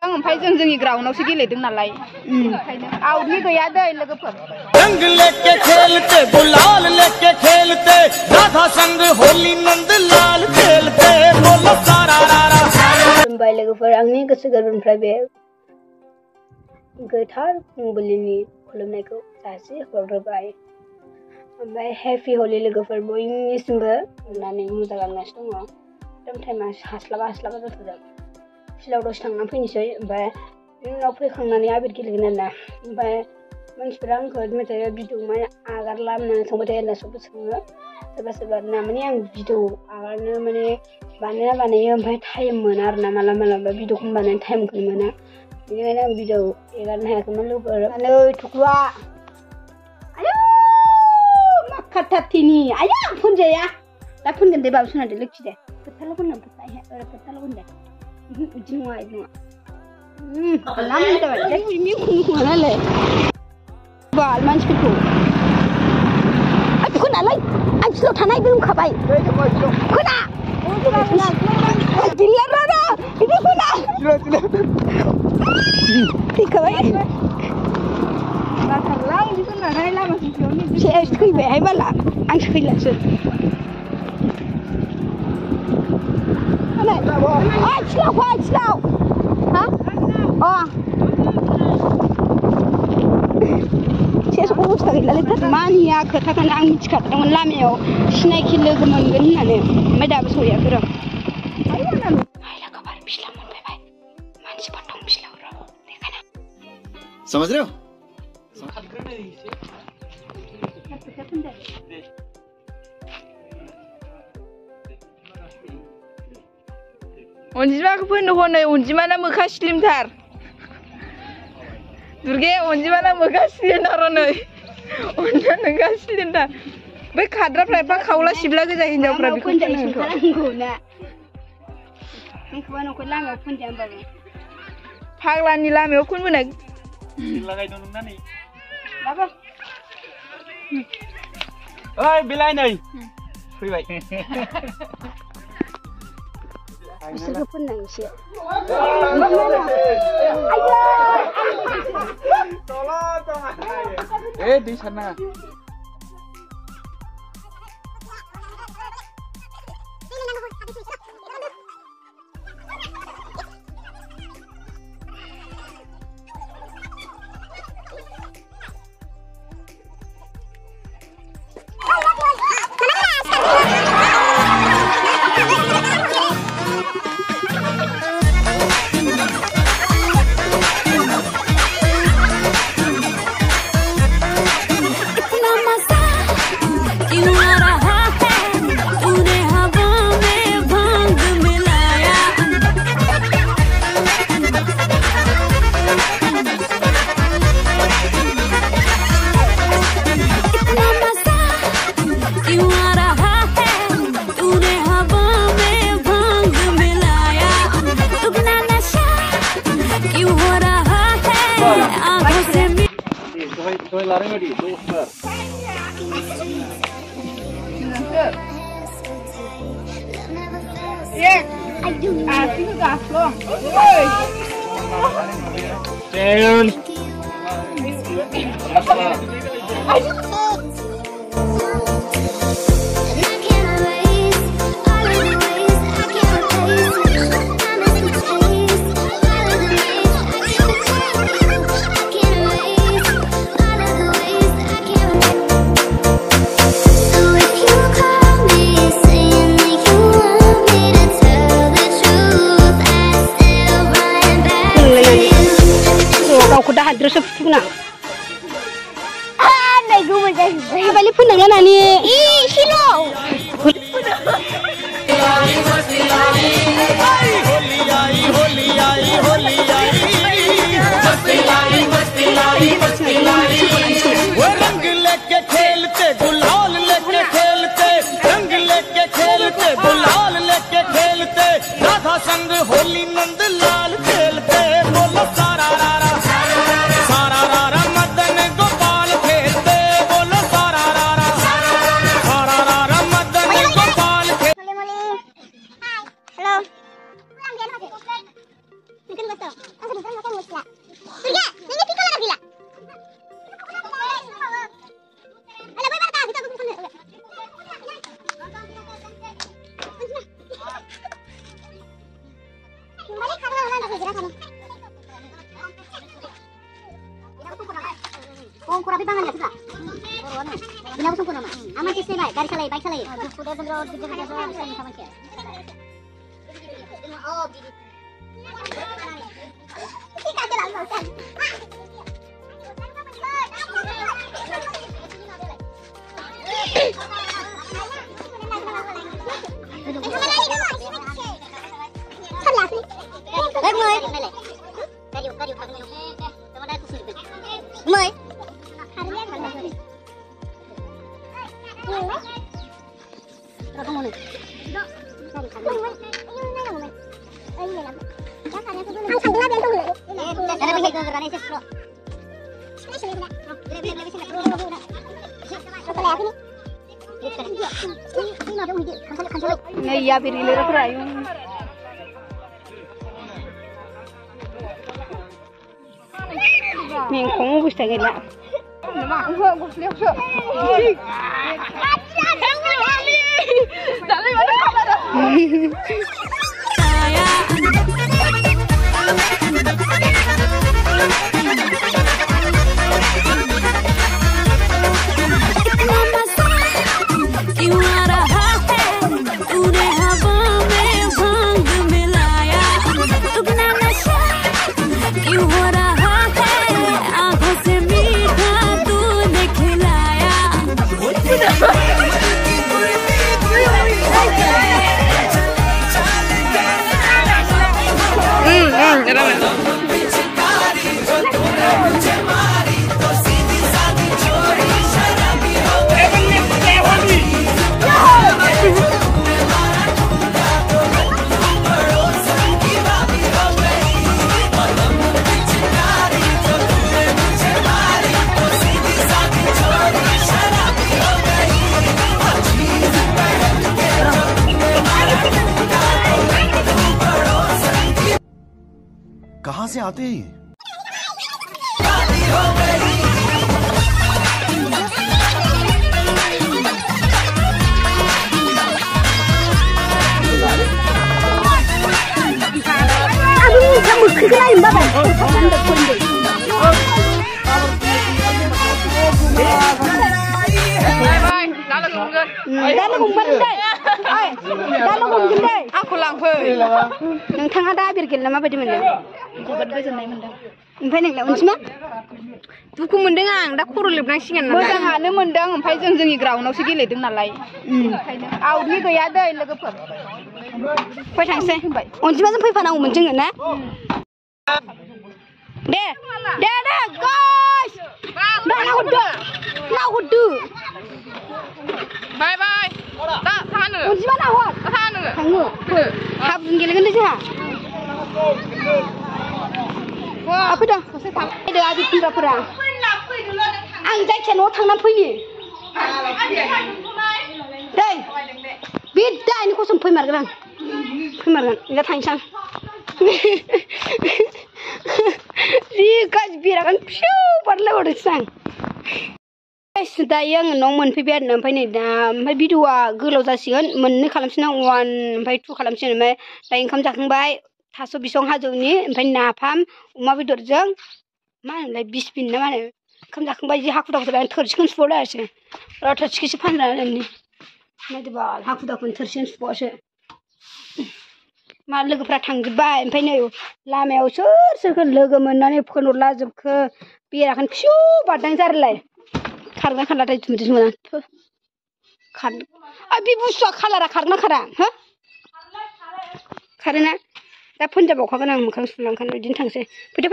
ओमफ्राय जोंनि ग्राउन्डआवसो गेलेदों नालाय ओंखायनो आउटनि गैया दै लोगोफोर रंग लेके खेलते गुलाल लेके खेलते राधा संग होली नंद लाल खेलते बोलो सारा रारा खुलुमबाय लोगोफोर आंनि गोसो गोरबोनिफ्राय बे गोथार फुंबिलिनि खुलुमनायखौ जासिहरग्रोबाय ओमफ्राय हेपि हलि लोगोफोर बयनिसिमबो अननानै मोजांगासिनो दङ एकदम टाइमा हास्लाबा जाथारदों फिल्डआव दसे थांनानै फैनोसै ओमफ्राय उनाव फैखांनानै आबिर गेलेगोन आरोना ओमफ्राय मानसिफोरा आंखौ मेथाइ भिडिअ माने आगारला होननानै सोंबाय थायो आरोना सबबो सोङो सोरबा ना माने आं भिडिअ आगारनो माने बानायो ओमफ्राय टाइम मोना आरोना मालाबा भिडिअखौनो बानायनो टाइमखौनो मोना बेनिखायनो आं भिडिअ एगारनो हायाखैमोन लोगोफोर नै थुख्लुआ आयौ मा खाथाथिनि आयौ फुनजाया दा फुनगोन दे बाबु सना दे लोखि दे फोथारल' फुनगोन फोथारल' फुन दे इदि नङा लाम जाबाय जेबो खुनुखुमानालाय बाल मानसिफोरखौ खोनालाय आं फिल्डआव थानाय बुंखाबाय खोना दिलाराना बिदि खोना थैखाबाय बाथारला बिदि खोनानाय लामा ससेयावनो सेस थैबायहाय बाला आंसो फैलासो Slow. Hah? Oh. Saya suka sekali lalu mania katakan ang miskatkan lameo sinai logo moनगोन होननानै ओमफ्राय दाबो सहैयाखै र' आइला खबर बिस्ला मोनबाय मानसिफोर दं बिस्लाव र' देखाना समझ रहे हो अनजिमाखौ फोनो हनै अनजिमाना मोखा स्लिमथार दुर्गे अनजिमाना मोखा स्लिमथार नै अनजिमा मोखा स्लिमथार बै खाद्राफ्रा एफा खावला सिबला गोजा हिनजावफ्रा बेखौ फोननांगौना नोंखौबा न'खौ लामायाव फोनजाया होनबाबो फाग्लानि लामायाव फोनबोनाय लागायदों नोंनानै लाबो ओइ बिलाइ नै फैबाय बिसोरखौ फोननां एसे दै सारनाङा Terus puna. Nay gue macam balik pun dengan ani. Silo. वो रंग लेके खेलते गुलाल लेके खेलते रंग लेके खेलते गुलाल लेके खेलते राधा संग होली नंद लाल खेलते बोलो सारा रारा मदन गोपाल खेलते बोलो सारा रारा मदन गोपाल खेलते। Hello. Kurang banget ya sudah. Bila aku sempurna, aman sih baik, dari salai, baik salai. Sudah benar benar sama dia. Oh, gini. Kita jalan kan. Mời. Terus kamu nih. Iya, biri lera perayu. Mình không có cái gì mà không có một liều sữa. Đã lấy vào đâu? कहाँ से आते हैं? Aduh, kamu kelain bapak. Dalam umpan deh. Dalam umpan deh. Aku langsung. नोंथाङा दा आबिर गेलेना माबायदि मोनदों? जोबोद गोजोननाय मोनदों। ओमफ्राय नोंलाय अनजिमा? दुखु मोनदों आं दा खर' लोबनांसिगोन नालाय। मोजाङानो मोनदों ओमफ्राय जोंनि ग्राउन्डआवसो गेलेदों नालाय। ओंखायनो आवटनि गैया दै लोगोफोर। फै थांसै। अनजिमाजों फैफानांगौमोन जोङो ना? दे गाइस ना हरदो बाय बाय दा थानो अनजिमा ना हर थानो थाङो हाबुन गेलेगोन दे जोंहा फैदों फैदो आबि फैग्राफोरा आं जायखिया न'आव थांनानै फैनि दै बे दाइनि कसम फैमारगोन आं दा थांसै आं जि गाज्रि बेरागोन फिसौ बारलायहरदोंसो आं दायो आङो न'आव मोनफैबाय आरो ओमफ्राय नै दा ओमफ्राय भिडिअआ गोलाव जासिगोन मोननै खालामसिगोन आं 1 ओमफ्राय 2 खालामसिगोन ओमफ्राय दा ओंखाम जाखांबाय थास' बिसं हाजोनि ओमफ्राय नाफाम अमा बेदरजों मा होनोमोनलाय बिसबिन ना मा होनो ओंखाम जाखांबाय जि हाखु दाखु जाबाय आं थोरसिखौनो सुबावलायासै थोरसिखौसो फाननानै नायदोबाल हाखु दाखुनि थोरसिखौनो सुबावासो मा लोगोफ्रा थांजोब्बाय ओमफ्राय नै लामायाव सोर सोरखौ लोगो मोननानै फोनहरलाजोबखो बेराखौनो फिसौ बारदां जारलाय खारगोन खारलाथाय बिदि मोना बे बुस्थुआ खालारा खारगोन खारा हो खारोना दा फोनजाबावखागोन आं मोखां सुलांखानो बिदिनो थांसै फैदो